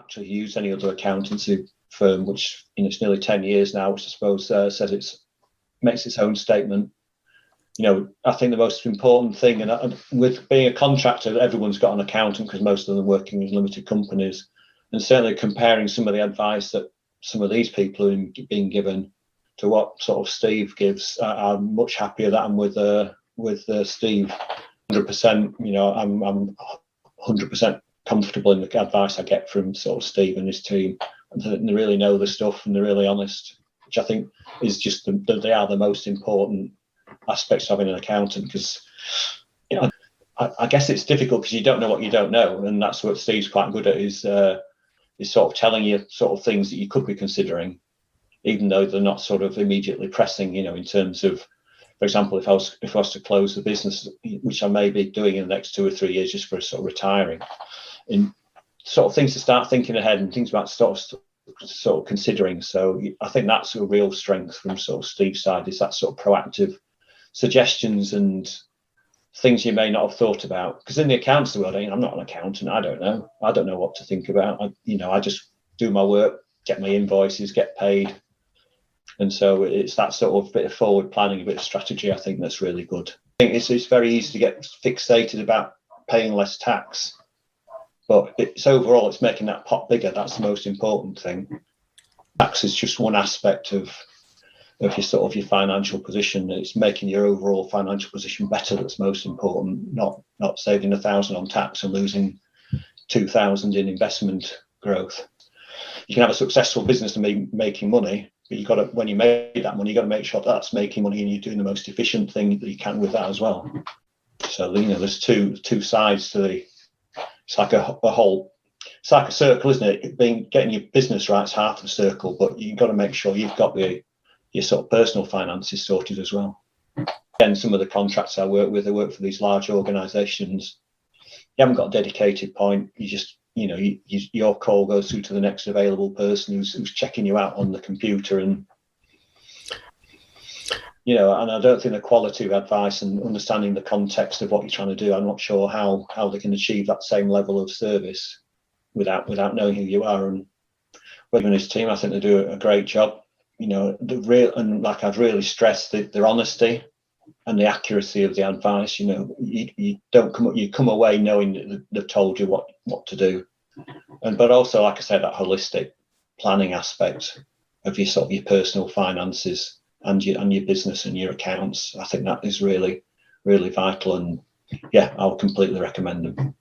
actually use any other accountancy firm, which it's nearly 10 years now, which I suppose says makes its own statement. I think the most important thing, and with being a contractor, everyone's got an accountant because most of them are working in limited companies, and certainly comparing some of the advice that some of these people are being given to what sort of Steve gives, I'm much happier that I'm with Steve. 100%. I'm 100% comfortable in the advice I get from sort of Steve and his team, and they really know the stuff and they're really honest, which I think is just they are the most important aspects of having an accountant, because I guess it's difficult because you don't know what you don't know, and that's what Steve's quite good at, is sort of telling you sort of things that you could be considering, even though they're not sort of immediately pressing, in terms of, for example, if I was to close the business, which I may be doing in the next 2 or 3 years just for sort of retiring, and sort of things to start thinking ahead and things about sort of considering. So I think that's a real strength from sort of Steve's side, is that sort of proactive suggestions and things you may not have thought about. Because in the accounts world, I'm not an accountant. I don't know what to think about. I just do my work, get my invoices, get paid. And so it's that sort of bit of forward planning, a bit of strategy, I think, that's really good. I think it's very easy to get fixated about paying less tax, but it's making that pot bigger. That's the most important thing. Tax is just one aspect of your financial position. It's making your overall financial position better that's most important, not saving 1,000 on tax and losing 2,000 in investment growth. You can have a successful business and making money, but when you make that money, you got to make sure that's making money and you're doing the most efficient thing that you can with that as well. So there's two sides to it's like it's like a circle, isn't it? Getting your business right is half the circle, but you've got to make sure you've got your sort of personal finances sorted as well. And some of the contracts I work with, I work for these large organisations. You haven't got a dedicated point. You just your call goes through to the next available person who's checking you out on the computer, and and I don't think the quality of advice and understanding the context of what you're trying to do, I'm not sure how they can achieve that same level of service without knowing who you are. And William and his team, I think they do a great job. And like I've really stressed their honesty and the accuracy of the advice. You come away knowing that they've told you what to do, but also, like I said, that holistic planning aspect of your personal finances and your business and your accounts. I think that is really, really vital, and I would completely recommend them.